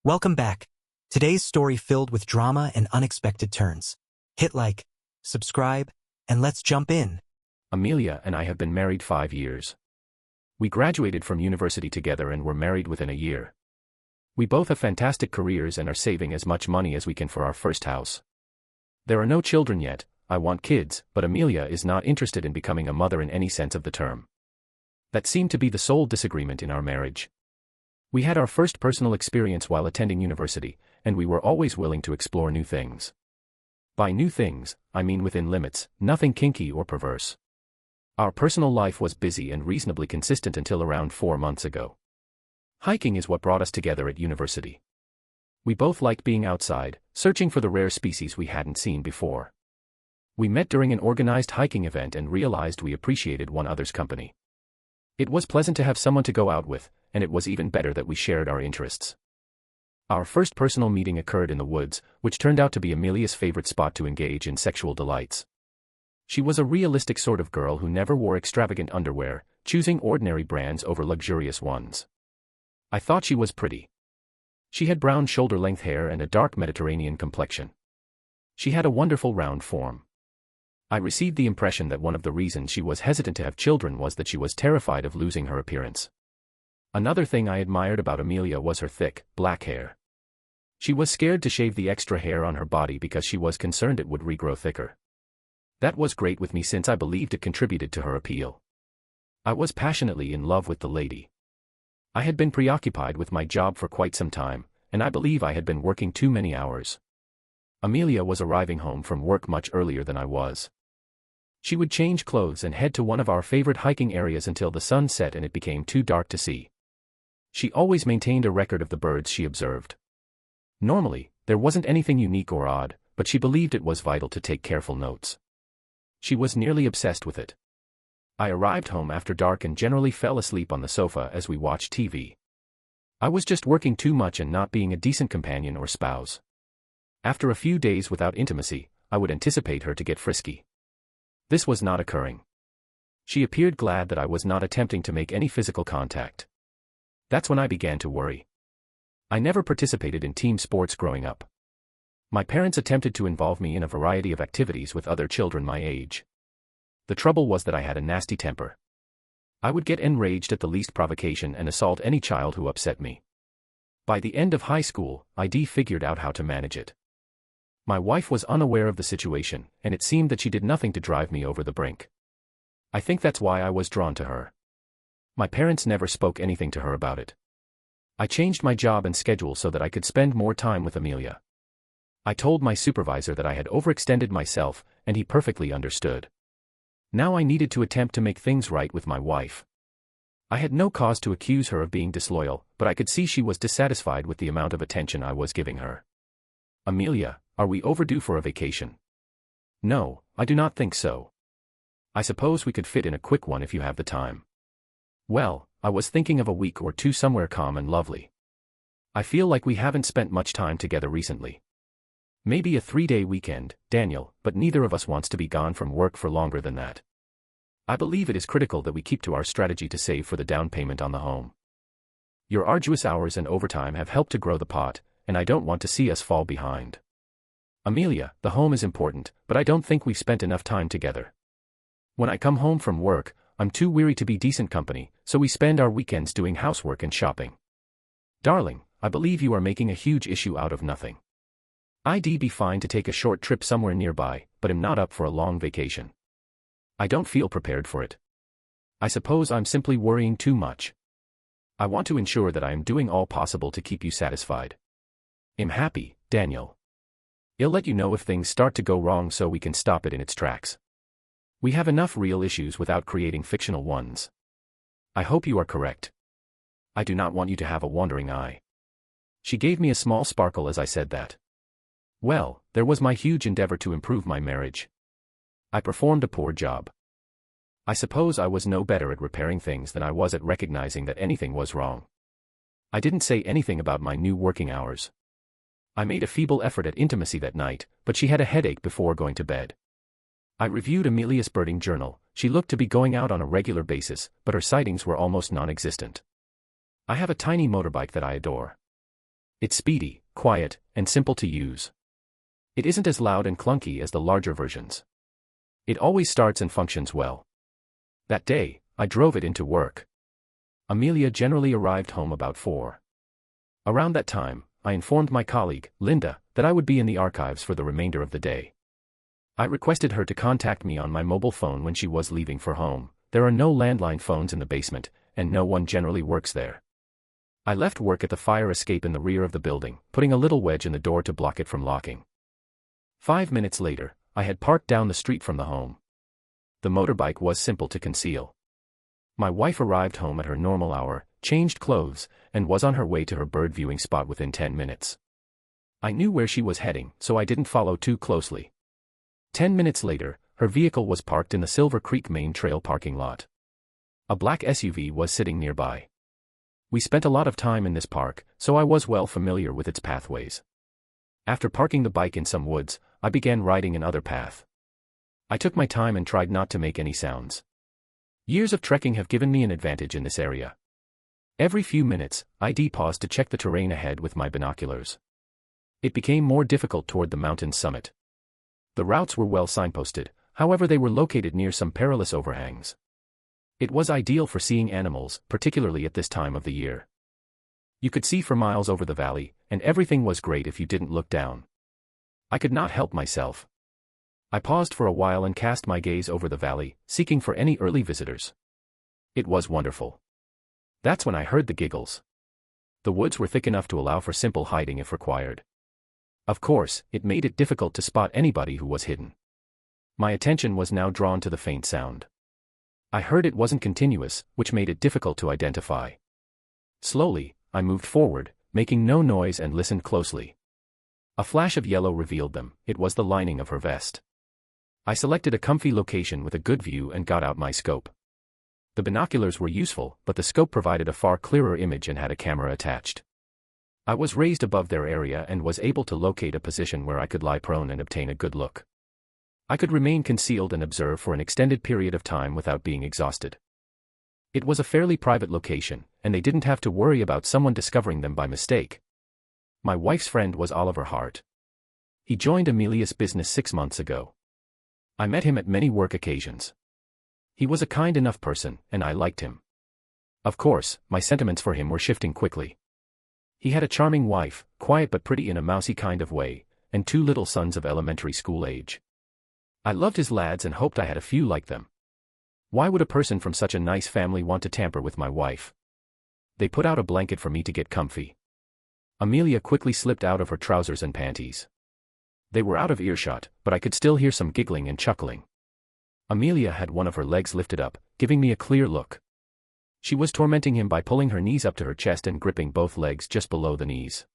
Welcome back. Today's story filled with drama and unexpected turns. Hit like, subscribe, and let's jump in. Amelia and I have been married 5 years. We graduated from university together and were married within a year. We both have fantastic careers and are saving as much money as we can for our first house. There are no children yet. I want kids, but Amelia is not interested in becoming a mother in any sense of the term. That seemed to be the sole disagreement in our marriage. We had our first personal experience while attending university, and we were always willing to explore new things. By new things, I mean within limits, nothing kinky or perverse. Our personal life was busy and reasonably consistent until around 4 months ago. Hiking is what brought us together at university. We both liked being outside, searching for the rare species we hadn't seen before. We met during an organized hiking event and realized we appreciated one another's company. It was pleasant to have someone to go out with, and it was even better that we shared our interests. Our first personal meeting occurred in the woods, which turned out to be Amelia's favorite spot to engage in sexual delights. She was a realistic sort of girl who never wore extravagant underwear, choosing ordinary brands over luxurious ones. I thought she was pretty. She had brown shoulder-length hair and a dark Mediterranean complexion. She had a wonderful round form. I received the impression that one of the reasons she was hesitant to have children was that she was terrified of losing her appearance. Another thing I admired about Amelia was her thick, black hair. She was scared to shave the extra hair on her body because she was concerned it would regrow thicker. That was great with me since I believed it contributed to her appeal. I was passionately in love with the lady. I had been preoccupied with my job for quite some time, and I believe I had been working too many hours. Amelia was arriving home from work much earlier than I was. She would change clothes and head to one of our favorite hiking areas until the sun set and it became too dark to see. She always maintained a record of the birds she observed. Normally, there wasn't anything unique or odd, but she believed it was vital to take careful notes. She was nearly obsessed with it. I arrived home after dark and generally fell asleep on the sofa as we watched TV. I was just working too much and not being a decent companion or spouse. After a few days without intimacy, I would anticipate her to get frisky. This was not occurring. She appeared glad that I was not attempting to make any physical contact. That's when I began to worry. I never participated in team sports growing up. My parents attempted to involve me in a variety of activities with other children my age. The trouble was that I had a nasty temper. I would get enraged at the least provocation and assault any child who upset me. By the end of high school, I figured out how to manage it. My wife was unaware of the situation, and it seemed that she did nothing to drive me over the brink. I think that's why I was drawn to her. My parents never spoke anything to her about it. I changed my job and schedule so that I could spend more time with Amelia. I told my supervisor that I had overextended myself, and he perfectly understood. Now I needed to attempt to make things right with my wife. I had no cause to accuse her of being disloyal, but I could see she was dissatisfied with the amount of attention I was giving her. Amelia, are we overdue for a vacation? No, I do not think so. I suppose we could fit in a quick one if you have the time. Well, I was thinking of a week or two somewhere calm and lovely. I feel like we haven't spent much time together recently. Maybe a 3-day weekend, Daniel, but neither of us wants to be gone from work for longer than that. I believe it is critical that we keep to our strategy to save for the down payment on the home. Your arduous hours and overtime have helped to grow the pot, and I don't want to see us fall behind. Amelia, the home is important, but I don't think we've spent enough time together. When I come home from work, I'm too weary to be decent company, so we spend our weekends doing housework and shopping. Darling, I believe you are making a huge issue out of nothing. I'd be fine to take a short trip somewhere nearby, but am not up for a long vacation. I don't feel prepared for it. I suppose I'm simply worrying too much. I want to ensure that I am doing all possible to keep you satisfied. I'm happy, Daniel. I'll let you know if things start to go wrong so we can stop it in its tracks. We have enough real issues without creating fictional ones. I hope you are correct. I do not want you to have a wandering eye. She gave me a small sparkle as I said that. Well, there was my huge endeavor to improve my marriage. I performed a poor job. I suppose I was no better at repairing things than I was at recognizing that anything was wrong. I didn't say anything about my new working hours. I made a feeble effort at intimacy that night, but she had a headache before going to bed. I reviewed Amelia's birding journal. She looked to be going out on a regular basis, but her sightings were almost non-existent. I have a tiny motorbike that I adore. It's speedy, quiet, and simple to use. It isn't as loud and clunky as the larger versions. It always starts and functions well. That day, I drove it into work. Amelia generally arrived home about 4. Around that time, I informed my colleague, Linda, that I would be in the archives for the remainder of the day. I requested her to contact me on my mobile phone when she was leaving for home. There are no landline phones in the basement, and no one generally works there. I left work at the fire escape in the rear of the building, putting a little wedge in the door to block it from locking. 5 minutes later, I had parked down the street from the home. The motorbike was simple to conceal. My wife arrived home at her normal hour, changed clothes, and was on her way to her bird viewing spot within 10 minutes. I knew where she was heading, so I didn't follow too closely. 10 minutes later, her vehicle was parked in the Silver Creek Main Trail parking lot. A black SUV was sitting nearby. We spent a lot of time in this park, so I was well familiar with its pathways. After parking the bike in some woods, I began riding another path. I took my time and tried not to make any sounds. Years of trekking have given me an advantage in this area. Every few minutes, I'd pause to check the terrain ahead with my binoculars. It became more difficult toward the mountain's summit. The routes were well signposted, however they were located near some perilous overhangs. It was ideal for seeing animals, particularly at this time of the year. You could see for miles over the valley, and everything was great if you didn't look down. I could not help myself. I paused for a while and cast my gaze over the valley, seeking for any early visitors. It was wonderful. That's when I heard the giggles. The woods were thick enough to allow for simple hiding if required. Of course, it made it difficult to spot anybody who was hidden. My attention was now drawn to the faint sound. I heard it wasn't continuous, which made it difficult to identify. Slowly, I moved forward, making no noise and listened closely. A flash of yellow revealed them. It was the lining of her vest. I selected a comfy location with a good view and got out my scope. The binoculars were useful, but the scope provided a far clearer image and had a camera attached. I was raised above their area and was able to locate a position where I could lie prone and obtain a good look. I could remain concealed and observe for an extended period of time without being exhausted. It was a fairly private location, and they didn't have to worry about someone discovering them by mistake. My wife's friend was Oliver Hart. He joined Amelia's business 6 months ago. I met him at many work occasions. He was a kind enough person, and I liked him. Of course, my sentiments for him were shifting quickly. He had a charming wife, quiet but pretty in a mousy kind of way, and 2 little sons of elementary school age. I loved his lads and hoped I had a few like them. Why would a person from such a nice family want to tamper with my wife? They put out a blanket for me to get comfy. Amelia quickly slipped out of her trousers and panties. They were out of earshot, but I could still hear some giggling and chuckling. Amelia had one of her legs lifted up, giving me a clear look. She was tormenting him by pulling her knees up to her chest and gripping both legs just below the knees.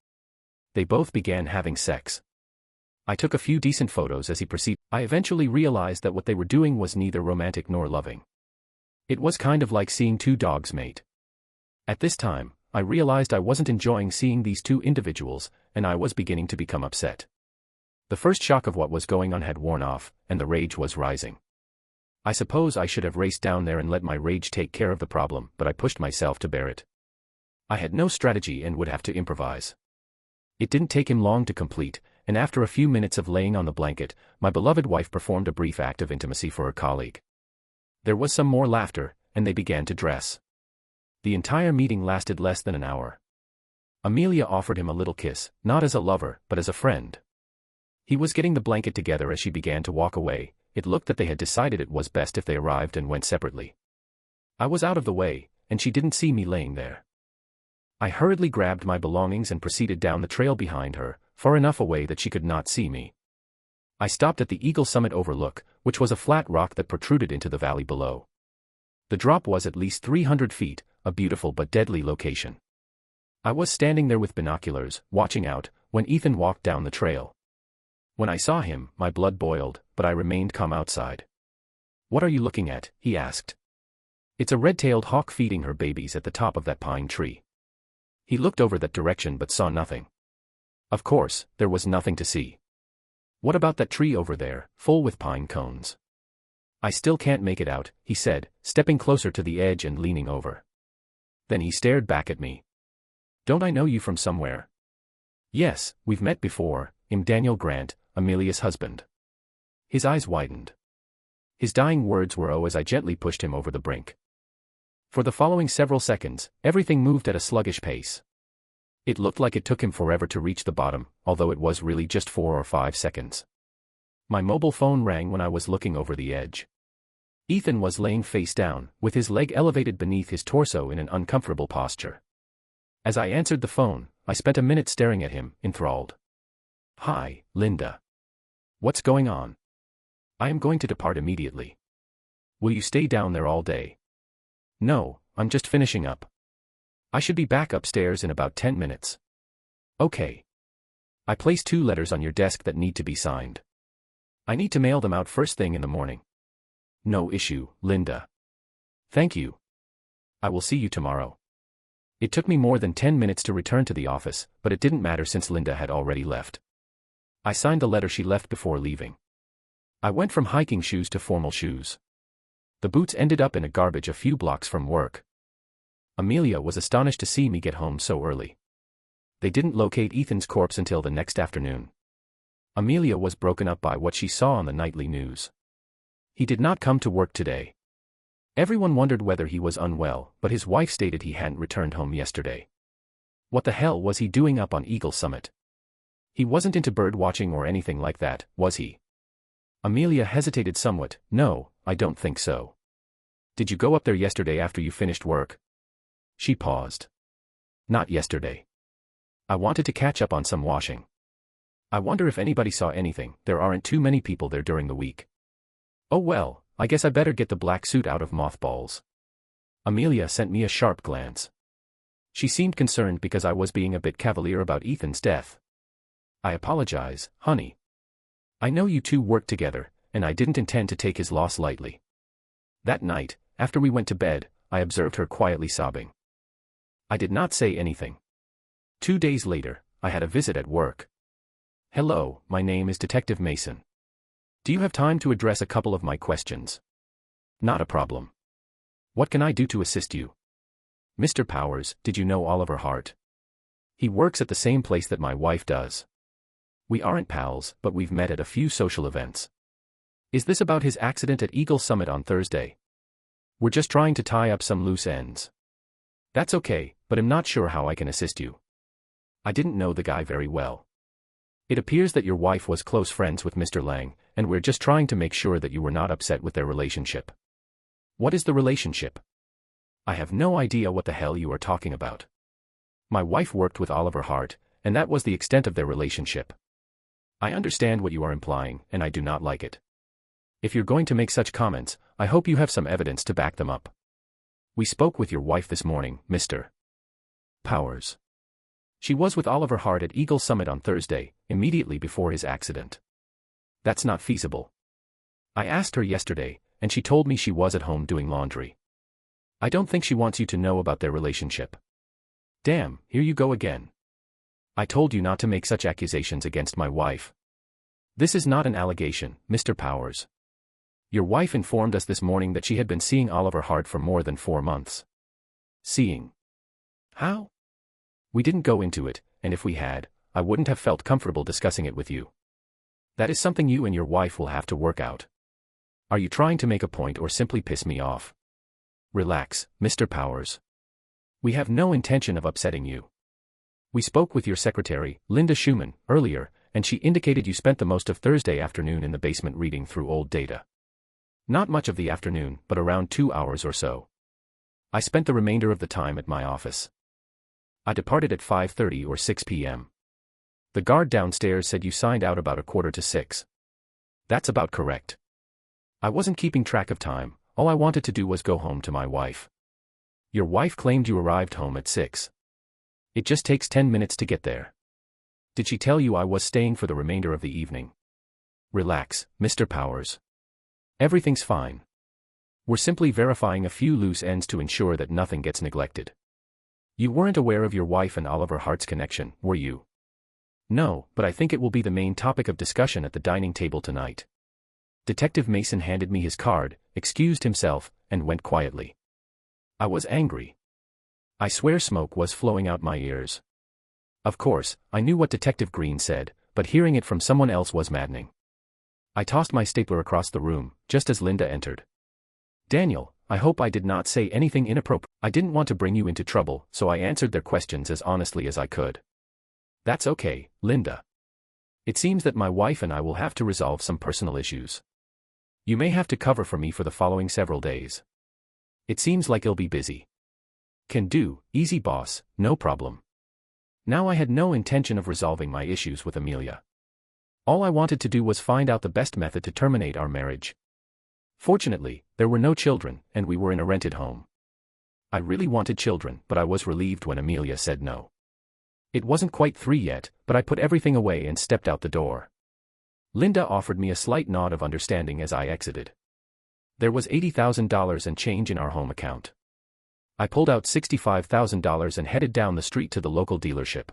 They both began having sex. I took a few decent photos as he proceeded. I eventually realized that what they were doing was neither romantic nor loving. It was kind of like seeing 2 dogs mate. At this time, I realized I wasn't enjoying seeing these 2 individuals, and I was beginning to become upset. The first shock of what was going on had worn off, and the rage was rising. I suppose I should have raced down there and let my rage take care of the problem, but I pushed myself to bear it. I had no strategy and would have to improvise. It didn't take him long to complete, and after a few minutes of laying on the blanket, my beloved wife performed a brief act of intimacy for her colleague. There was some more laughter, and they began to dress. The entire meeting lasted less than an hour. Amelia offered him a little kiss, not as a lover, but as a friend. He was getting the blanket together as she began to walk away. It looked that they had decided it was best if they arrived and went separately. I was out of the way, and she didn't see me laying there. I hurriedly grabbed my belongings and proceeded down the trail behind her, far enough away that she could not see me. I stopped at the Eagle Summit Overlook, which was a flat rock that protruded into the valley below. The drop was at least 300 feet, a beautiful but deadly location. I was standing there with binoculars, watching out, when Ethan walked down the trail. When I saw him, my blood boiled, but I remained calm outside. "What are you looking at?" he asked. "It's a red-tailed hawk feeding her babies at the top of that pine tree." He looked over that direction but saw nothing. Of course, there was nothing to see. "What about that tree over there, full with pine cones?" "I still can't make it out," he said, stepping closer to the edge and leaning over. Then he stared back at me. "Don't I know you from somewhere?" Yes, we've met before. I'm Daniel Grant, Amelia's husband. His eyes widened. His dying words were as I gently pushed him over the brink. For the following several seconds, everything moved at a sluggish pace. It looked like it took him forever to reach the bottom, although it was really just 4 or 5 seconds. My mobile phone rang when I was looking over the edge. Ethan was laying face down, with his leg elevated beneath his torso in an uncomfortable posture. As I answered the phone, I spent a minute staring at him, enthralled. "Hi, Linda. What's going on?" "I am going to depart immediately." "Will you stay down there all day?" "No, I'm just finishing up. I should be back upstairs in about 10 minutes. "Okay. I placed 2 letters on your desk that need to be signed. I need to mail them out first thing in the morning." "No issue, Linda. Thank you. I will see you tomorrow." It took me more than 10 minutes to return to the office, but it didn't matter since Linda had already left. I signed the letter she left before leaving. I went from hiking shoes to formal shoes. The boots ended up in a garbage a few blocks from work. Amelia was astonished to see me get home so early. They didn't locate Ethan's corpse until the next afternoon. Amelia was broken up by what she saw on the nightly news. He did not come to work today. Everyone wondered whether he was unwell, but his wife stated he hadn't returned home yesterday. What the hell was he doing up on Eagle Summit? He wasn't into bird watching or anything like that, was he? Amelia hesitated somewhat. "No, I don't think so." "Did you go up there yesterday after you finished work?" She paused. "Not yesterday. I wanted to catch up on some washing. I wonder if anybody saw anything. There aren't too many people there during the week." "Oh well, I guess I better get the black suit out of mothballs." Amelia sent me a sharp glance. She seemed concerned because I was being a bit cavalier about Ethan's death. "I apologize, honey. I know you two worked together, and I didn't intend to take his loss lightly." That night, after we went to bed, I observed her quietly sobbing. I did not say anything. 2 days later, I had a visit at work. "Hello, my name is Detective Mason. Do you have time to address a couple of my questions?" "Not a problem. What can I do to assist you?" "Mr. Powers, did you know Oliver Hart?" "He works at the same place that my wife does. We aren't pals, but we've met at a few social events." "Is this about his accident at Eagle Summit on Thursday?" "We're just trying to tie up some loose ends." "That's okay, but I'm not sure how I can assist you." I didn't know the guy very well. "It appears that your wife was close friends with Mr. Lang, and we're just trying to make sure that you were not upset with their relationship." "What is the relationship?" "I have no idea what the hell you are talking about. My wife worked with Oliver Hart, and that was the extent of their relationship." "I understand what you are implying, and I do not like it. If you're going to make such comments, I hope you have some evidence to back them up." "We spoke with your wife this morning, Mr. Powers. She was with Oliver Hart at Eagle Summit on Thursday, immediately before his accident." "That's not feasible." "I asked her yesterday, and she told me she was at home doing laundry. I don't think she wants you to know about their relationship." "Damn, here you go again. I told you not to make such accusations against my wife." "This is not an allegation, Mr. Powers. Your wife informed us this morning that she had been seeing Oliver Hart for more than 4 months. "Seeing? How?" "We didn't go into it, and if we had, I wouldn't have felt comfortable discussing it with you. That is something you and your wife will have to work out. Are you trying to make a point or simply piss me off?" "Relax, Mr. Powers. We have no intention of upsetting you. We spoke with your secretary, Linda Schumann, earlier, and she indicated you spent the most of Thursday afternoon in the basement reading through old data." "Not much of the afternoon, but around 2 hours or so. I spent the remainder of the time at my office. I departed at 5:30 or 6 p.m. The guard downstairs said you signed out about 5:45. "That's about correct. I wasn't keeping track of time, all I wanted to do was go home to my wife." "Your wife claimed you arrived home at 6. It just takes 10 minutes to get there." "Did she tell you I was staying for the remainder of the evening?" "Relax, Mr. Powers. Everything's fine. We're simply verifying a few loose ends to ensure that nothing gets neglected." "You weren't aware of your wife and Oliver Hart's connection, were you?" "No, but I think it will be the main topic of discussion at the dining table tonight." Detective Mason handed me his card, excused himself, and went quietly. I was angry. I swear smoke was flowing out my ears. Of course, I knew what Detective Green said, but hearing it from someone else was maddening. I tossed my stapler across the room, just as Linda entered. Daniel, I hope I did not say anything inappropriate. I didn't want to bring you into trouble, so I answered their questions as honestly as I could. That's okay, Linda. It seems that my wife and I will have to resolve some personal issues. You may have to cover for me for the following several days. It seems like you'll be busy. Can do, easy boss, no problem. Now I had no intention of resolving my issues with Amelia. All I wanted to do was find out the best method to terminate our marriage. Fortunately, there were no children, and we were in a rented home. I really wanted children, but I was relieved when Amelia said no. It wasn't quite 3 yet, but I put everything away and stepped out the door. Linda offered me a slight nod of understanding as I exited. There was $80,000 and change in our home account. I pulled out $65,000 and headed down the street to the local dealership.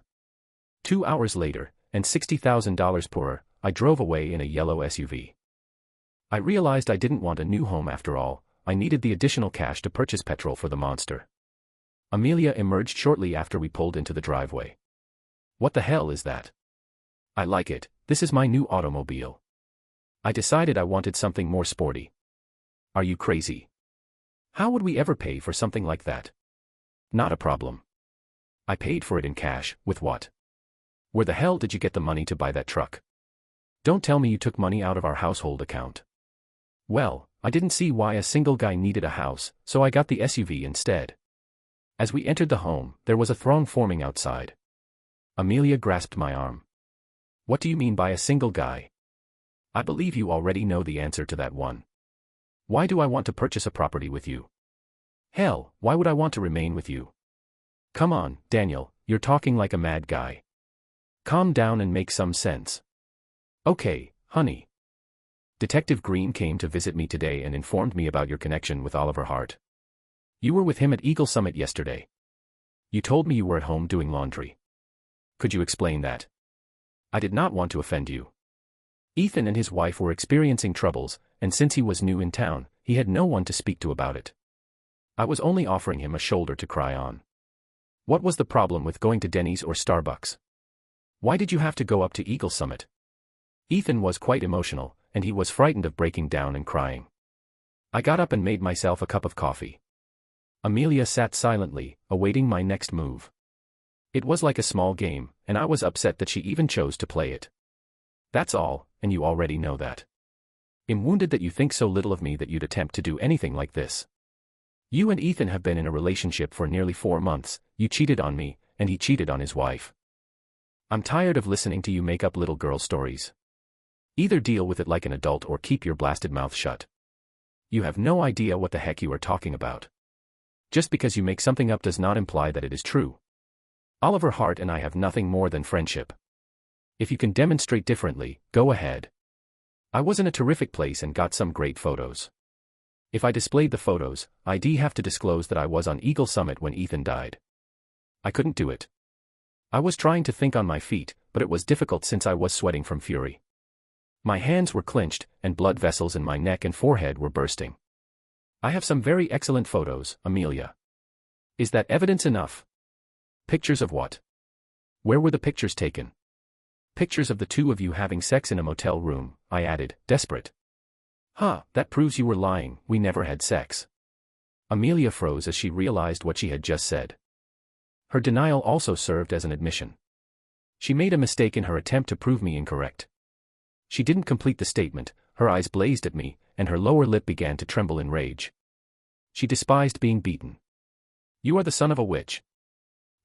2 hours later, and $60,000 poorer, I drove away in a yellow SUV. I realized I didn't want a new home after all. I needed the additional cash to purchase petrol for the monster. Amelia emerged shortly after we pulled into the driveway. What the hell is that? I like it, this is my new automobile. I decided I wanted something more sporty. Are you crazy? How would we ever pay for something like that? Not a problem. I paid for it in cash, with what? Where the hell did you get the money to buy that truck? Don't tell me you took money out of our household account. Well, I didn't see why a single guy needed a house, so I got the SUV instead. As we entered the home, there was a throng forming outside. Amelia grasped my arm. What do you mean by a single guy? I believe you already know the answer to that one. Why do I want to purchase a property with you? Hell, why would I want to remain with you? Come on, Daniel, you're talking like a mad guy. Calm down and make some sense. Okay, honey. Detective Green came to visit me today and informed me about your connection with Oliver Hart. You were with him at Eagle Summit yesterday. You told me you were at home doing laundry. Could you explain that? I did not want to offend you. Ethan and his wife were experiencing troubles, and since he was new in town, he had no one to speak to about it. I was only offering him a shoulder to cry on. What was the problem with going to Denny's or Starbucks? Why did you have to go up to Eagle Summit? Ethan was quite emotional, and he was frightened of breaking down and crying. I got up and made myself a cup of coffee. Amelia sat silently, awaiting my next move. It was like a small game, and I was upset that she even chose to play it. That's all, and you already know that. I'm wounded that you think so little of me that you'd attempt to do anything like this. You and Ethan have been in a relationship for nearly 4 months, you cheated on me, and he cheated on his wife. I'm tired of listening to you make up little girl stories. Either deal with it like an adult or keep your blasted mouth shut. You have no idea what the heck you are talking about. Just because you make something up does not imply that it is true. Oliver Hart and I have nothing more than friendship. If you can demonstrate differently, go ahead. I was in a terrific place and got some great photos. If I displayed the photos, I'd have to disclose that I was on Eagle Summit when Ethan died. I couldn't do it. I was trying to think on my feet, but it was difficult since I was sweating from fury. My hands were clenched, and blood vessels in my neck and forehead were bursting. I have some very excellent photos, Amelia. Is that evidence enough? Pictures of what? Where were the pictures taken? Pictures of the two of you having sex in a motel room, I added, desperate. That proves you were lying, we never had sex. Amelia froze as she realized what she had just said. Her denial also served as an admission. She made a mistake in her attempt to prove me incorrect. She didn't complete the statement, her eyes blazed at me, and her lower lip began to tremble in rage. She despised being beaten. You are the son of a witch.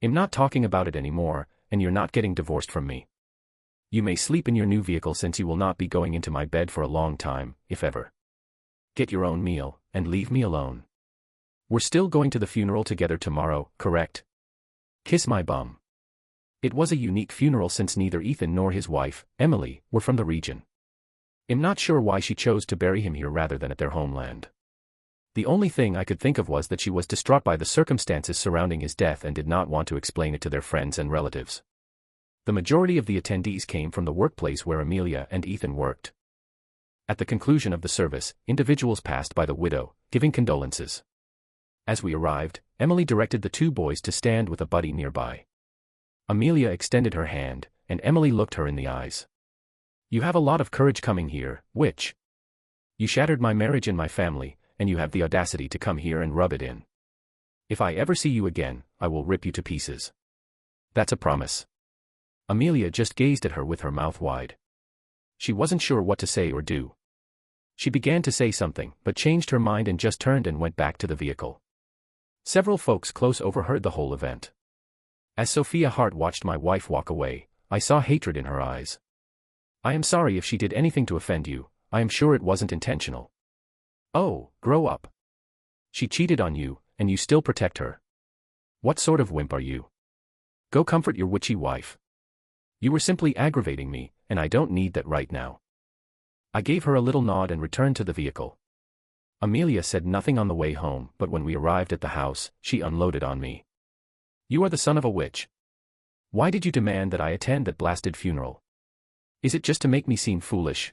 I'm not talking about it anymore, and you're not getting divorced from me. You may sleep in your new vehicle since you will not be going into my bed for a long time, if ever. Get your own meal, and leave me alone. We're still going to the funeral together tomorrow, correct? Kiss my bum. It was a unique funeral since neither Ethan nor his wife, Emily, were from the region. I'm not sure why she chose to bury him here rather than at their homeland. The only thing I could think of was that she was distraught by the circumstances surrounding his death and did not want to explain it to their friends and relatives. The majority of the attendees came from the workplace where Amelia and Ethan worked. At the conclusion of the service, individuals passed by the widow, giving condolences. As we arrived, Emily directed the two boys to stand with a buddy nearby. Amelia extended her hand, and Emily looked her in the eyes. You have a lot of courage coming here, witch. You shattered my marriage and my family, and you have the audacity to come here and rub it in. If I ever see you again, I will rip you to pieces. That's a promise. Amelia just gazed at her with her mouth wide. She wasn't sure what to say or do. She began to say something, but changed her mind and just turned and went back to the vehicle. Several folks close overheard the whole event. As Sophia Hart watched my wife walk away, I saw hatred in her eyes. I am sorry if she did anything to offend you, I am sure it wasn't intentional. Oh, grow up. She cheated on you, and you still protect her. What sort of wimp are you? Go comfort your witchy wife. You were simply aggravating me, and I don't need that right now. I gave her a little nod and returned to the vehicle. Amelia said nothing on the way home, but when we arrived at the house, she unloaded on me. You are the son of a witch. Why did you demand that I attend that blasted funeral? Is it just to make me seem foolish?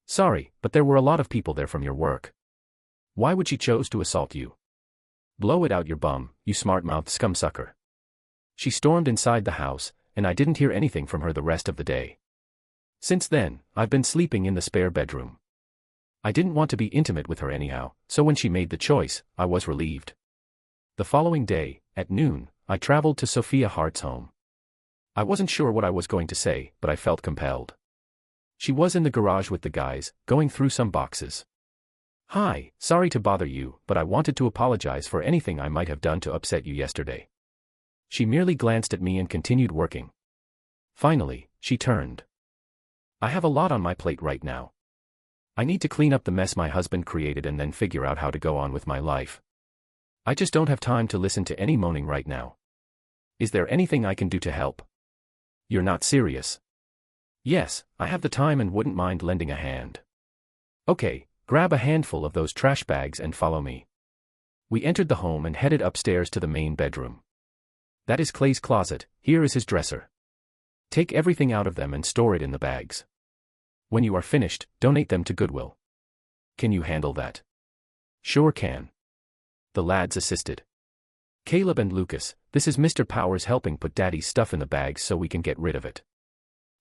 Sorry, but there were a lot of people there from your work. Why would she choose to assault you? Blow it out your bum, you smart-mouthed scumsucker. She stormed inside the house, and I didn't hear anything from her the rest of the day. Since then, I've been sleeping in the spare bedroom. I didn't want to be intimate with her anyhow, so when she made the choice, I was relieved. The following day, at noon, I traveled to Sophia Hart's home. I wasn't sure what I was going to say, but I felt compelled. She was in the garage with the guys, going through some boxes. Hi, sorry to bother you, but I wanted to apologize for anything I might have done to upset you yesterday. She merely glanced at me and continued working. Finally, she turned. I have a lot on my plate right now. I need to clean up the mess my husband created and then figure out how to go on with my life. I just don't have time to listen to any moaning right now. Is there anything I can do to help? You're not serious. Yes, I have the time and wouldn't mind lending a hand. Okay, grab a handful of those trash bags and follow me. We entered the home and headed upstairs to the main bedroom. That is Clay's closet, here is his dresser. Take everything out of them and store it in the bags. When you are finished, donate them to Goodwill. Can you handle that? Sure can. The lads assisted. Caleb and Lucas, this is Mr. Powers helping put Daddy's stuff in the bags so we can get rid of it.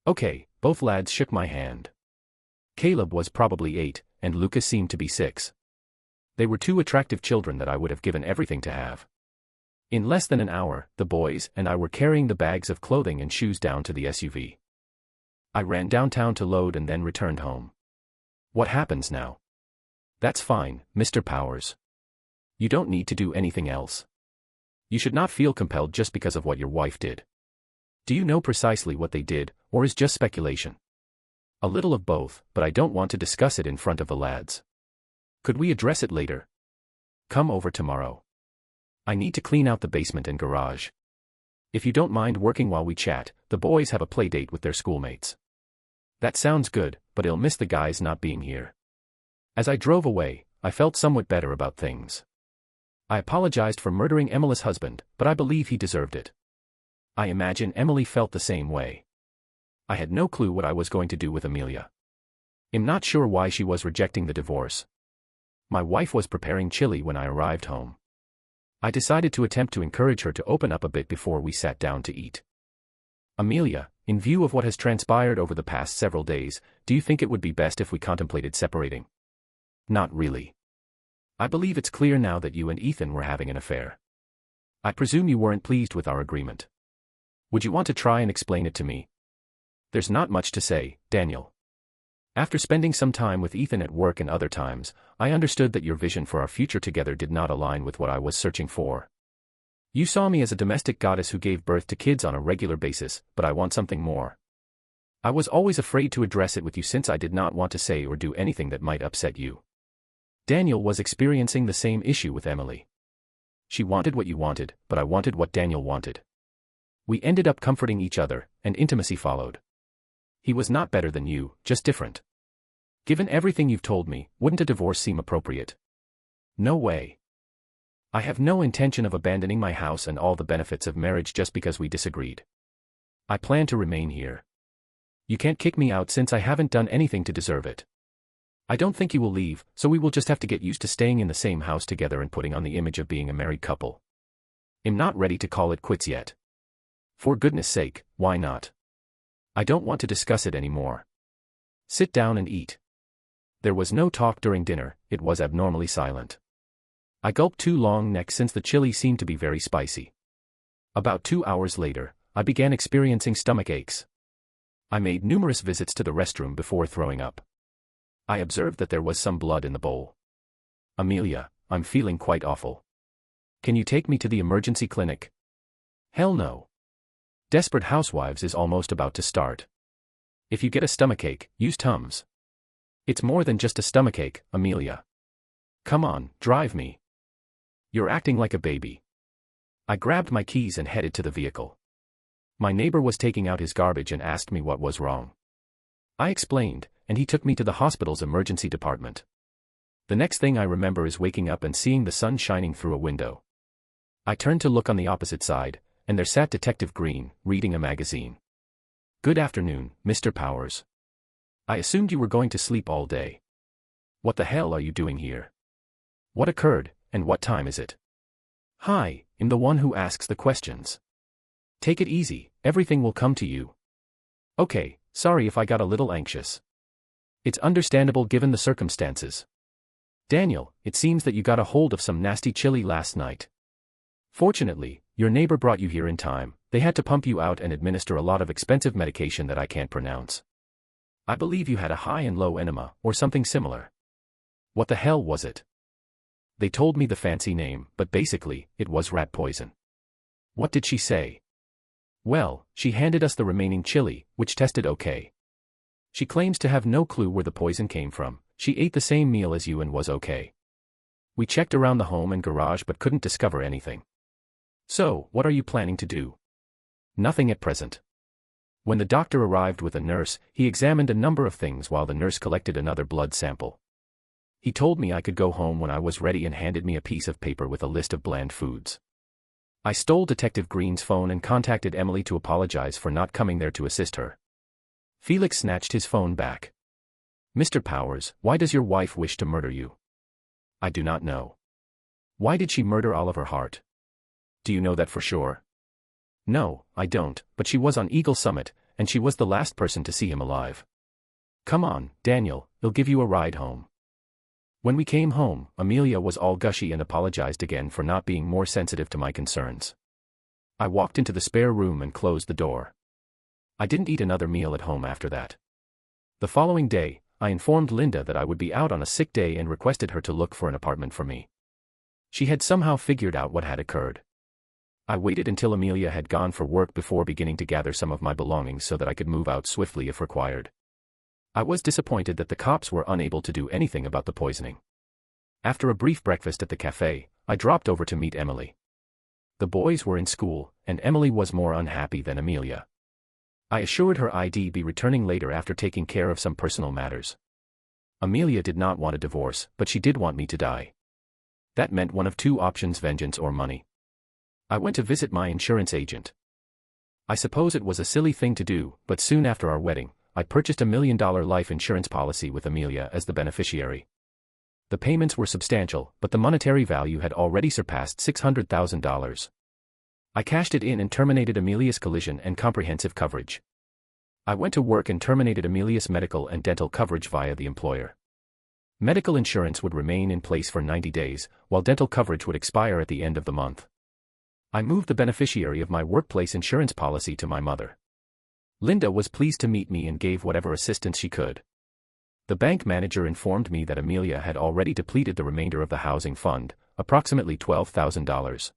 Okay, both lads shook my hand. Caleb was probably 8, and Lucas seemed to be 6. They were 2 attractive children that I would have given everything to have. In less than an hour, the boys and I were carrying the bags of clothing and shoes down to the SUV. I ran downtown to load and then returned home. What happens now? That's fine, Mr. Powers. You don't need to do anything else. You should not feel compelled just because of what your wife did. Do you know precisely what they did, or is just speculation? A little of both, but I don't want to discuss it in front of the lads. Could we address it later? Come over tomorrow. I need to clean out the basement and garage. If you don't mind working while we chat, the boys have a play date with their schoolmates. That sounds good, but I'll miss the guys not being here. As I drove away, I felt somewhat better about things. I apologized for murdering Emily's husband, but I believe he deserved it. I imagine Emily felt the same way. I had no clue what I was going to do with Amelia. I'm not sure why she was rejecting the divorce. My wife was preparing chili when I arrived home. I decided to attempt to encourage her to open up a bit before we sat down to eat. Amelia, in view of what has transpired over the past several days, do you think it would be best if we contemplated separating? Not really. I believe it's clear now that you and Ethan were having an affair. I presume you weren't pleased with our agreement. Would you want to try and explain it to me? There's not much to say, Daniel. After spending some time with Ethan at work and other times, I understood that your vision for our future together did not align with what I was searching for. You saw me as a domestic goddess who gave birth to kids on a regular basis, but I want something more. I was always afraid to address it with you since I did not want to say or do anything that might upset you. Daniel was experiencing the same issue with Emily. She wanted what you wanted, but I wanted what Daniel wanted. We ended up comforting each other, and intimacy followed. He was not better than you, just different. Given everything you've told me, wouldn't a divorce seem appropriate? No way. I have no intention of abandoning my house and all the benefits of marriage just because we disagreed. I plan to remain here. You can't kick me out since I haven't done anything to deserve it. I don't think you will leave, so we will just have to get used to staying in the same house together and putting on the image of being a married couple. I'm not ready to call it quits yet. For goodness sake, why not? I don't want to discuss it anymore. Sit down and eat. There was no talk during dinner, it was abnormally silent. I gulped 2 long necks since the chili seemed to be very spicy. About 2 hours later, I began experiencing stomach aches. I made numerous visits to the restroom before throwing up. I observed that there was some blood in the bowl. Amelia, I'm feeling quite awful. Can you take me to the emergency clinic? Hell no. Desperate Housewives is almost about to start. If you get a stomachache, use Tums. It's more than just a stomachache, Amelia. Come on, drive me. You're acting like a baby. I grabbed my keys and headed to the vehicle. My neighbor was taking out his garbage and asked me what was wrong. I explained, and he took me to the hospital's emergency department. The next thing I remember is waking up and seeing the sun shining through a window. I turned to look on the opposite side, and there sat Detective Green, reading a magazine. Good afternoon, Mr. Powers. I assumed you were going to sleep all day. What the hell are you doing here? What occurred, and what time is it? Hi, I'm the one who asks the questions. Take it easy, everything will come to you. Okay, sorry if I got a little anxious. It's understandable given the circumstances. Daniel, it seems that you got a hold of some nasty chili last night. Fortunately, your neighbor brought you here in time. They had to pump you out and administer a lot of expensive medication that I can't pronounce. I believe you had a high and low enema, or something similar. What the hell was it? They told me the fancy name, but basically, it was rat poison. What did she say? Well, she handed us the remaining chili, which tested okay. She claims to have no clue where the poison came from. She ate the same meal as you and was okay. We checked around the home and garage but couldn't discover anything. So, what are you planning to do? Nothing at present. When the doctor arrived with a nurse, he examined a number of things while the nurse collected another blood sample. He told me I could go home when I was ready and handed me a piece of paper with a list of bland foods. I stole Detective Green's phone and contacted Emily to apologize for not coming there to assist her. Felix snatched his phone back. Mr. Powers, why does your wife wish to murder you? I do not know. Why did she murder Oliver Hart? Do you know that for sure? No, I don't, but she was on Eagle Summit, and she was the last person to see him alive. Come on, Daniel, he'll give you a ride home. When we came home, Amelia was all gushy and apologized again for not being more sensitive to my concerns. I walked into the spare room and closed the door. I didn't eat another meal at home after that. The following day, I informed Linda that I would be out on a sick day and requested her to look for an apartment for me. She had somehow figured out what had occurred. I waited until Amelia had gone for work before beginning to gather some of my belongings so that I could move out swiftly if required. I was disappointed that the cops were unable to do anything about the poisoning. After a brief breakfast at the cafe, I dropped over to meet Emily. The boys were in school, and Emily was more unhappy than Amelia. I assured her I'd be returning later after taking care of some personal matters. Amelia did not want a divorce, but she did want me to die. That meant one of 2 options: vengeance or money. I went to visit my insurance agent. I suppose it was a silly thing to do, but soon after our wedding, I purchased $1 million life insurance policy with Amelia as the beneficiary. The payments were substantial, but the monetary value had already surpassed $600,000. I cashed it in and terminated Amelia's collision and comprehensive coverage. I went to work and terminated Amelia's medical and dental coverage via the employer. Medical insurance would remain in place for 90 days, while dental coverage would expire at the end of the month. I moved the beneficiary of my workplace insurance policy to my mother. Linda was pleased to meet me and gave whatever assistance she could. The bank manager informed me that Amelia had already depleted the remainder of the housing fund, approximately $12,000.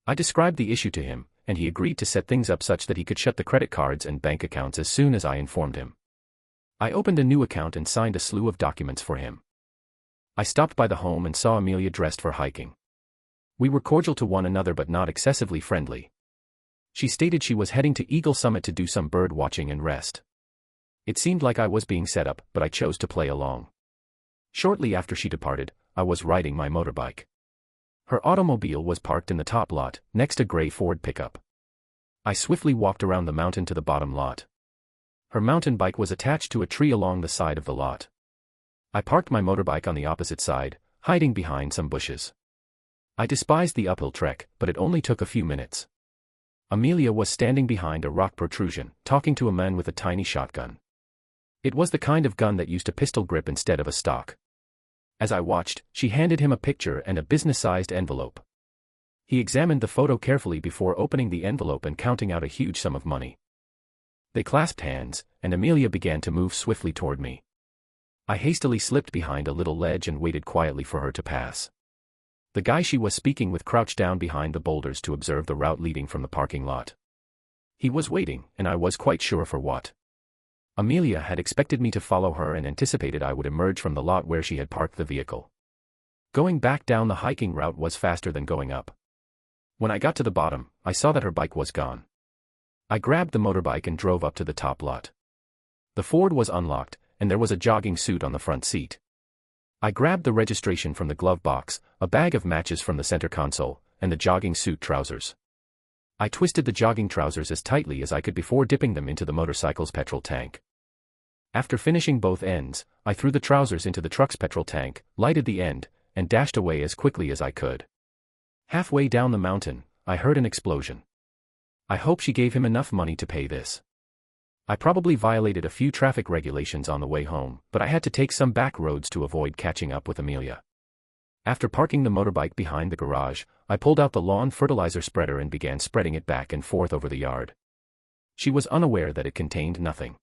I described the issue to him, and he agreed to set things up such that he could shut the credit cards and bank accounts as soon as I informed him. I opened a new account and signed a slew of documents for him. I stopped by the home and saw Amelia dressed for hiking. We were cordial to one another but not excessively friendly. She stated she was heading to Eagle Summit to do some bird watching and rest. It seemed like I was being set up, but I chose to play along. Shortly after she departed, I was riding my motorbike. Her automobile was parked in the top lot, next to gray Ford pickup. I swiftly walked around the mountain to the bottom lot. Her mountain bike was attached to a tree along the side of the lot. I parked my motorbike on the opposite side, hiding behind some bushes. I despised the uphill trek, but it only took a few minutes. Amelia was standing behind a rock protrusion, talking to a man with a tiny shotgun. It was the kind of gun that used a pistol grip instead of a stock. As I watched, she handed him a picture and a business-sized envelope. He examined the photo carefully before opening the envelope and counting out a huge sum of money. They clasped hands, and Amelia began to move swiftly toward me. I hastily slipped behind a little ledge and waited quietly for her to pass. The guy she was speaking with crouched down behind the boulders to observe the route leading from the parking lot. He was waiting, and I was quite sure for what. Amelia had expected me to follow her and anticipated I would emerge from the lot where she had parked the vehicle. Going back down the hiking route was faster than going up. When I got to the bottom, I saw that her bike was gone. I grabbed the motorbike and drove up to the top lot. The Ford was unlocked, and there was a jogging suit on the front seat. I grabbed the registration from the glove box, a bag of matches from the center console, and the jogging suit trousers. I twisted the jogging trousers as tightly as I could before dipping them into the motorcycle's petrol tank. After finishing both ends, I threw the trousers into the truck's petrol tank, lighted the end, and dashed away as quickly as I could. Halfway down the mountain, I heard an explosion. I hope she gave him enough money to pay this. I probably violated a few traffic regulations on the way home, but I had to take some back roads to avoid catching up with Amelia. After parking the motorbike behind the garage, I pulled out the lawn fertilizer spreader and began spreading it back and forth over the yard. She was unaware that it contained nothing.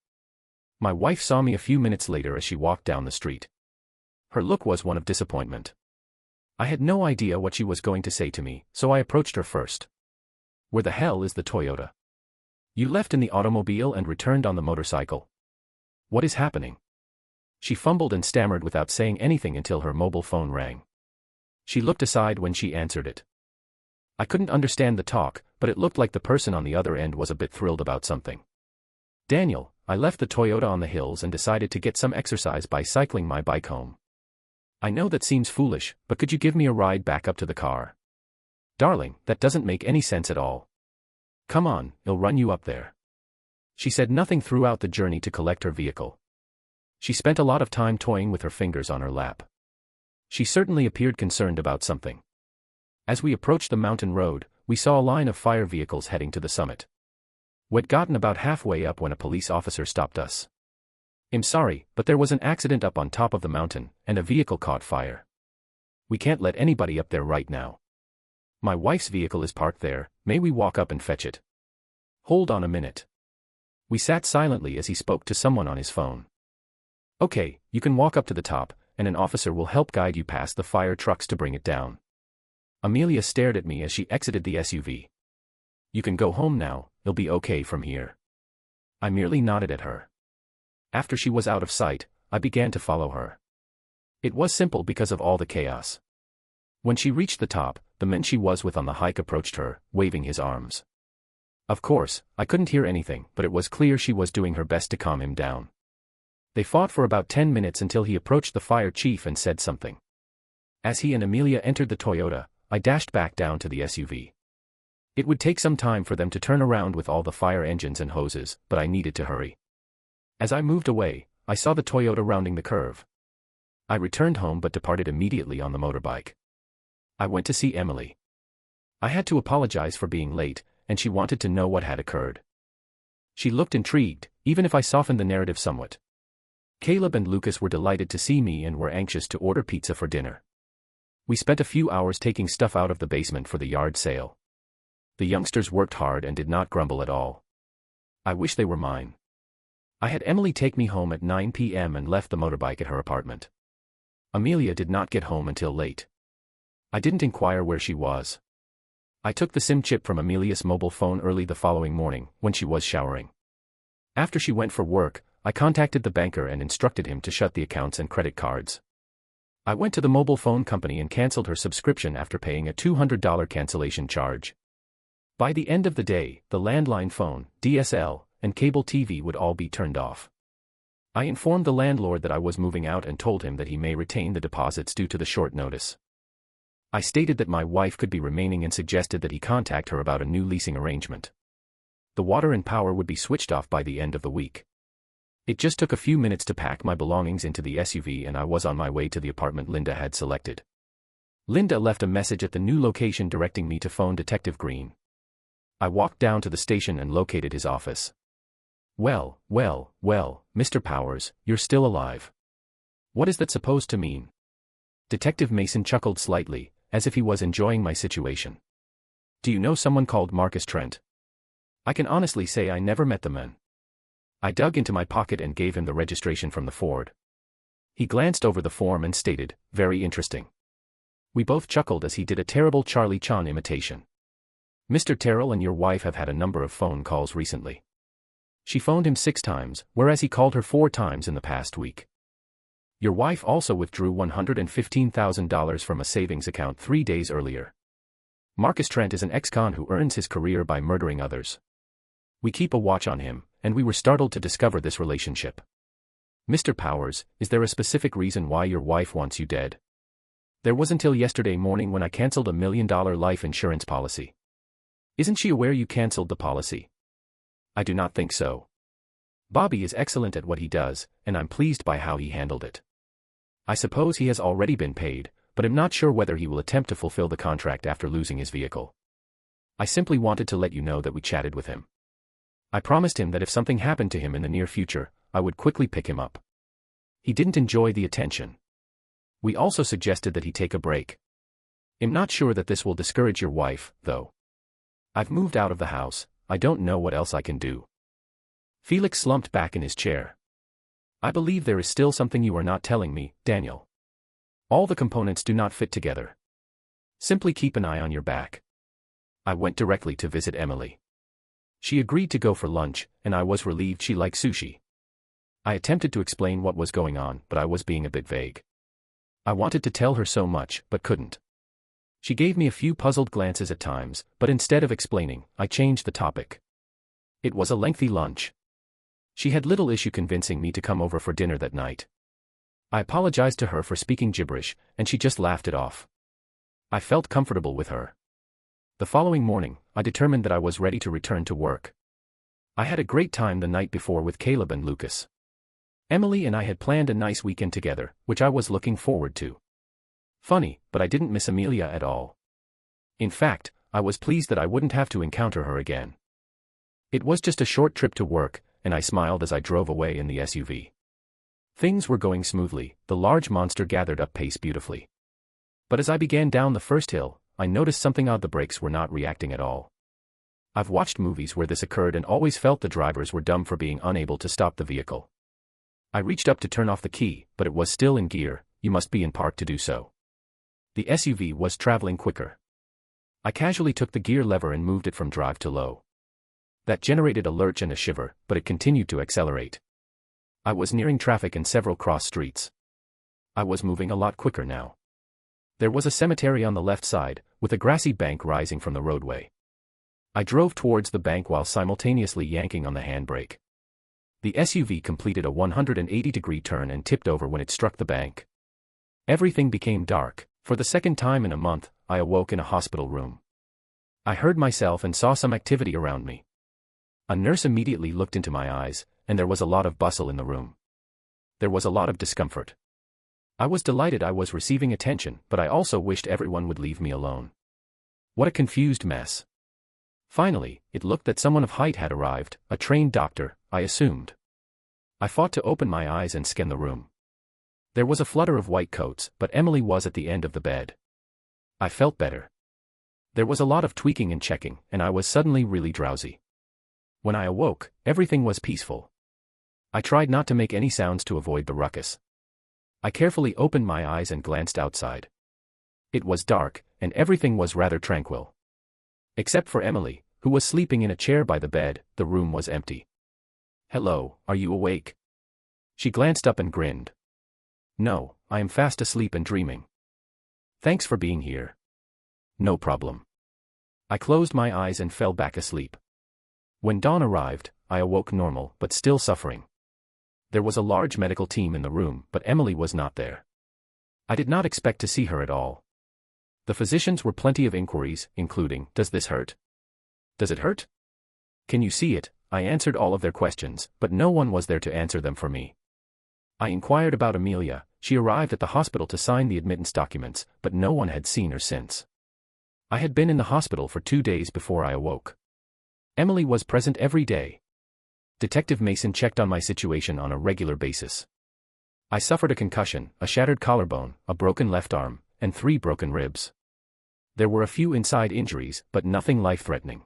My wife saw me a few minutes later as she walked down the street. Her look was one of disappointment. I had no idea what she was going to say to me, so I approached her first. "Where the hell is the Toyota? You left in the automobile and returned on the motorcycle. What is happening?" She fumbled and stammered without saying anything until her mobile phone rang. She looked aside when she answered it. I couldn't understand the talk, but it looked like the person on the other end was a bit thrilled about something. "Daniel, I left the Toyota on the hills and decided to get some exercise by cycling my bike home. I know that seems foolish, but could you give me a ride back up to the car?" "Darling, that doesn't make any sense at all. Come on, I'll run you up there." She said nothing throughout the journey to collect her vehicle. She spent a lot of time toying with her fingers on her lap. She certainly appeared concerned about something. As we approached the mountain road, we saw a line of fire vehicles heading to the summit. We'd gotten about halfway up when a police officer stopped us. "I'm sorry, but there was an accident up on top of the mountain, and a vehicle caught fire. We can't let anybody up there right now. My wife's vehicle is parked there, may we walk up and fetch it?" "Hold on a minute." We sat silently as he spoke to someone on his phone. "Okay, you can walk up to the top, and an officer will help guide you past the fire trucks to bring it down." Amelia stared at me as she exited the SUV. "You can go home now, it'll be okay from here." I merely nodded at her. After she was out of sight, I began to follow her. It was simple because of all the chaos. When she reached the top, the man she was with on the hike approached her, waving his arms. Of course, I couldn't hear anything, but it was clear she was doing her best to calm him down. They fought for about 10 minutes until he approached the fire chief and said something. As he and Amelia entered the Toyota, I dashed back down to the SUV. It would take some time for them to turn around with all the fire engines and hoses, but I needed to hurry. As I moved away, I saw the Toyota rounding the curve. I returned home but departed immediately on the motorbike. I went to see Emily. I had to apologize for being late, and she wanted to know what had occurred. She looked intrigued, even if I softened the narrative somewhat. Caleb and Lucas were delighted to see me and were anxious to order pizza for dinner. We spent a few hours taking stuff out of the basement for the yard sale. The youngsters worked hard and did not grumble at all. I wish they were mine. I had Emily take me home at 9 p.m. and left the motorbike at her apartment. Amelia did not get home until late. I didn't inquire where she was. I took the SIM chip from Amelia's mobile phone early the following morning, when she was showering. After she went for work, I contacted the banker and instructed him to shut the accounts and credit cards. I went to the mobile phone company and canceled her subscription after paying a $200 cancellation charge. By the end of the day, the landline phone, DSL, and cable TV would all be turned off. I informed the landlord that I was moving out and told him that he may retain the deposits due to the short notice. I stated that my wife could be remaining and suggested that he contact her about a new leasing arrangement. The water and power would be switched off by the end of the week. It just took a few minutes to pack my belongings into the SUV and I was on my way to the apartment Linda had selected. Linda left a message at the new location directing me to phone Detective Green. I walked down to the station and located his office. Well, Mr. Powers, you're still alive. What is that supposed to mean? Detective Mason chuckled slightly, as if he was enjoying my situation. Do you know someone called Marcus Trent? I can honestly say I never met the man. I dug into my pocket and gave him the registration from the Ford. He glanced over the form and stated, very interesting. We both chuckled as he did a terrible Charlie Chan imitation. Mr. Terrell and your wife have had a number of phone calls recently. She phoned him 6 times, whereas he called her 4 times in the past week. Your wife also withdrew $115,000 from a savings account 3 days earlier. Marcus Trent is an ex-con who earns his career by murdering others. We keep a watch on him, and we were startled to discover this relationship. Mr. Powers, is there a specific reason why your wife wants you dead? There was until yesterday morning when I canceled a $1 million life insurance policy. Isn't she aware you canceled the policy? I do not think so. Bobby is excellent at what he does, and I'm pleased by how he handled it. I suppose he has already been paid, but I'm not sure whether he will attempt to fulfill the contract after losing his vehicle. I simply wanted to let you know that we chatted with him. I promised him that if something happened to him in the near future, I would quickly pick him up. He didn't enjoy the attention. We also suggested that he take a break. I'm not sure that this will discourage your wife, though. I've moved out of the house, I don't know what else I can do. Felix slumped back in his chair. I believe there is still something you are not telling me, Daniel. All the components do not fit together. Simply keep an eye on your back. I went directly to visit Emily. She agreed to go for lunch, and I was relieved she liked sushi. I attempted to explain what was going on, but I was being a bit vague. I wanted to tell her so much, but couldn't. She gave me a few puzzled glances at times, but instead of explaining, I changed the topic. It was a lengthy lunch. She had little issue convincing me to come over for dinner that night. I apologized to her for speaking gibberish, and she just laughed it off. I felt comfortable with her. The following morning, I determined that I was ready to return to work. I had a great time the night before with Caleb and Lucas. Emily and I had planned a nice weekend together, which I was looking forward to. Funny, but I didn't miss Amelia at all. In fact, I was pleased that I wouldn't have to encounter her again. It was just a short trip to work, and I smiled as I drove away in the SUV. Things were going smoothly, the large monster gathered up pace beautifully. But as I began down the first hill, I noticed something odd. The brakes were not reacting at all. I've watched movies where this occurred and always felt the drivers were dumb for being unable to stop the vehicle. I reached up to turn off the key, but it was still in gear. You must be in park to do so. The SUV was traveling quicker. I casually took the gear lever and moved it from drive to low. That generated a lurch and a shiver, but it continued to accelerate. I was nearing traffic and several cross streets. I was moving a lot quicker now. There was a cemetery on the left side, with a grassy bank rising from the roadway. I drove towards the bank while simultaneously yanking on the handbrake. The SUV completed a 180-degree turn and tipped over when it struck the bank. Everything became dark. For the second time in a month, I awoke in a hospital room. I heard myself and saw some activity around me. A nurse immediately looked into my eyes, and there was a lot of bustle in the room. There was a lot of discomfort. I was delighted I was receiving attention, but I also wished everyone would leave me alone. What a confused mess. Finally, it looked that someone of height had arrived, a trained doctor, I assumed. I fought to open my eyes and scan the room. There was a flutter of white coats, but Emily was at the end of the bed. I felt better. There was a lot of tweaking and checking, and I was suddenly really drowsy. When I awoke, everything was peaceful. I tried not to make any sounds to avoid the ruckus. I carefully opened my eyes and glanced outside. It was dark, and everything was rather tranquil. Except for Emily, who was sleeping in a chair by the bed, the room was empty. "Hello, are you awake?" She glanced up and grinned. "No, I am fast asleep and dreaming." "Thanks for being here." "No problem." I closed my eyes and fell back asleep. When dawn arrived, I awoke normal but still suffering. There was a large medical team in the room, but Emily was not there. I did not expect to see her at all. The physicians were plenty of inquiries, including, "Does this hurt? Does it hurt? Can you see it?" I answered all of their questions, but no one was there to answer them for me. I inquired about Amelia. She arrived at the hospital to sign the admittance documents, but no one had seen her since. I had been in the hospital for 2 days before I awoke. Emily was present every day. Detective Mason checked on my situation on a regular basis. I suffered a concussion, a shattered collarbone, a broken left arm, and 3 broken ribs. There were a few inside injuries, but nothing life-threatening.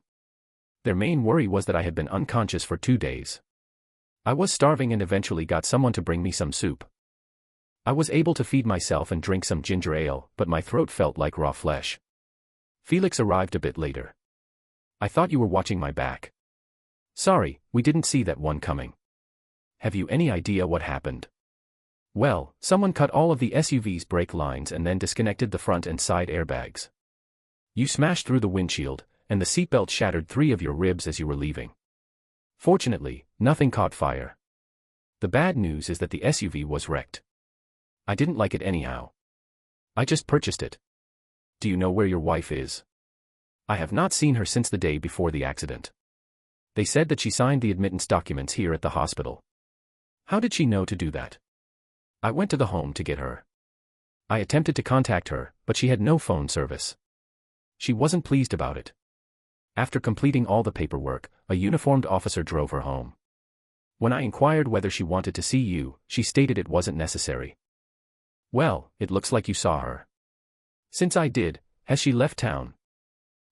Their main worry was that I had been unconscious for 2 days. I was starving and eventually got someone to bring me some soup. I was able to feed myself and drink some ginger ale, but my throat felt like raw flesh. Felix arrived a bit later. I thought you were watching my back. Sorry, we didn't see that one coming. Have you any idea what happened? Well, someone cut all of the SUV's brake lines and then disconnected the front and side airbags. You smashed through the windshield, and the seatbelt shattered 3 of your ribs as you were leaving. Fortunately, nothing caught fire. The bad news is that the SUV was wrecked. I didn't like it anyhow. I just purchased it. Do you know where your wife is? I have not seen her since the day before the accident. They said that she signed the admittance documents here at the hospital. How did she know to do that? I went to the home to get her. I attempted to contact her, but she had no phone service. She wasn't pleased about it. After completing all the paperwork, a uniformed officer drove her home. When I inquired whether she wanted to see you, she stated it wasn't necessary. Well, it looks like you saw her. Since I did, has she left town?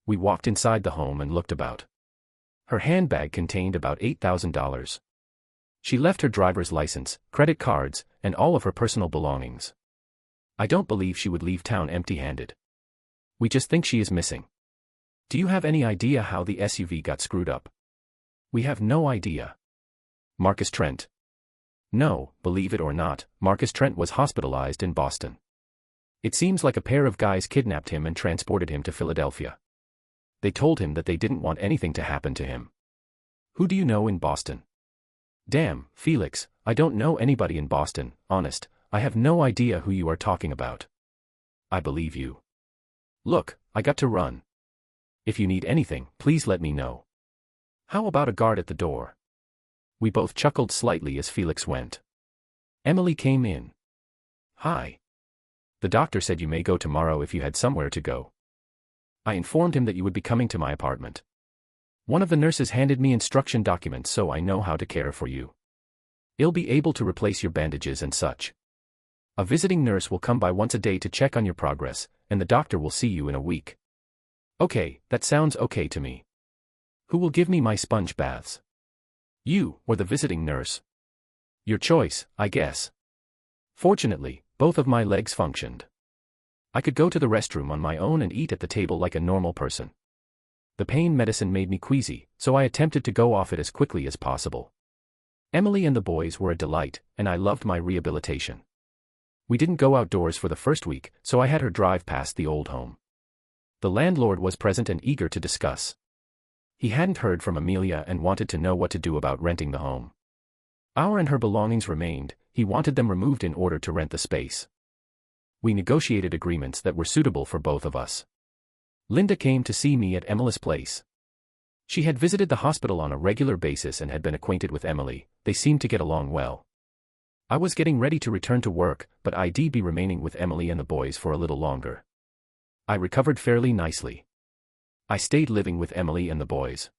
We walked inside the home and looked about. Her handbag contained about $8,000. She left her driver's license, credit cards, and all of her personal belongings. I don't believe she would leave town empty-handed. We just think she is missing. Do you have any idea how the SUV got screwed up? We have no idea. Marcus Trent. No, believe it or not, Marcus Trent was hospitalized in Boston. It seems like a pair of guys kidnapped him and transported him to Philadelphia. They told him that they didn't want anything to happen to him. Who do you know in Boston? Damn, Felix, I don't know anybody in Boston, honest, I have no idea who you are talking about. I believe you. Look, I got to run. If you need anything, please let me know. How about a guard at the door? We both chuckled slightly as Felix went. Emily came in. Hi. The doctor said you may go tomorrow if you had somewhere to go. I informed him that you would be coming to my apartment. One of the nurses handed me instruction documents so I know how to care for you. I'll be able to replace your bandages and such. A visiting nurse will come by once a day to check on your progress, and the doctor will see you in a week. Okay, that sounds okay to me. Who will give me my sponge baths? You, or the visiting nurse? Your choice, I guess. Fortunately, both of my legs functioned. I could go to the restroom on my own and eat at the table like a normal person. The pain medicine made me queasy, so I attempted to go off it as quickly as possible. Emily and the boys were a delight, and I loved my rehabilitation. We didn't go outdoors for the first week, so I had her drive past the old home. The landlord was present and eager to discuss. He hadn't heard from Amelia and wanted to know what to do about renting the home. Our and her belongings remained, he wanted them removed in order to rent the space. We negotiated agreements that were suitable for both of us. Linda came to see me at Emily's place. She had visited the hospital on a regular basis and had been acquainted with Emily. They seemed to get along well. I was getting ready to return to work, but I'd be remaining with Emily and the boys for a little longer. I recovered fairly nicely. I stayed living with Emily and the boys.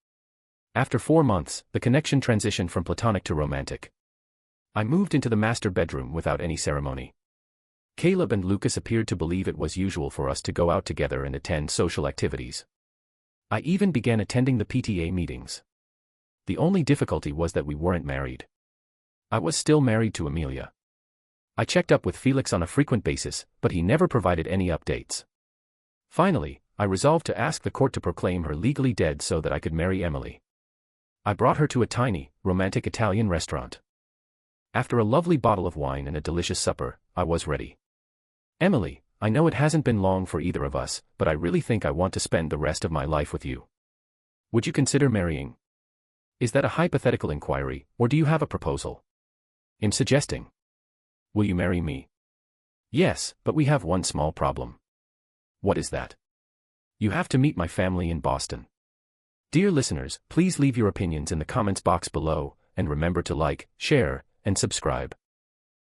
After 4 months, the connection transitioned from platonic to romantic. I moved into the master bedroom without any ceremony. Caleb and Lucas appeared to believe it was usual for us to go out together and attend social activities. I even began attending the PTA meetings. The only difficulty was that we weren't married. I was still married to Amelia. I checked up with Felix on a frequent basis, but he never provided any updates. Finally, I resolved to ask the court to proclaim her legally dead so that I could marry Emily. I brought her to a tiny, romantic Italian restaurant. After a lovely bottle of wine and a delicious supper, I was ready. Emily, I know it hasn't been long for either of us, but I really think I want to spend the rest of my life with you. Would you consider marrying? Is that a hypothetical inquiry, or do you have a proposal? I'm suggesting. Will you marry me? Yes, but we have one small problem. What is that? You have to meet my family in Boston. Dear listeners, please leave your opinions in the comments box below, and remember to like, share, and subscribe.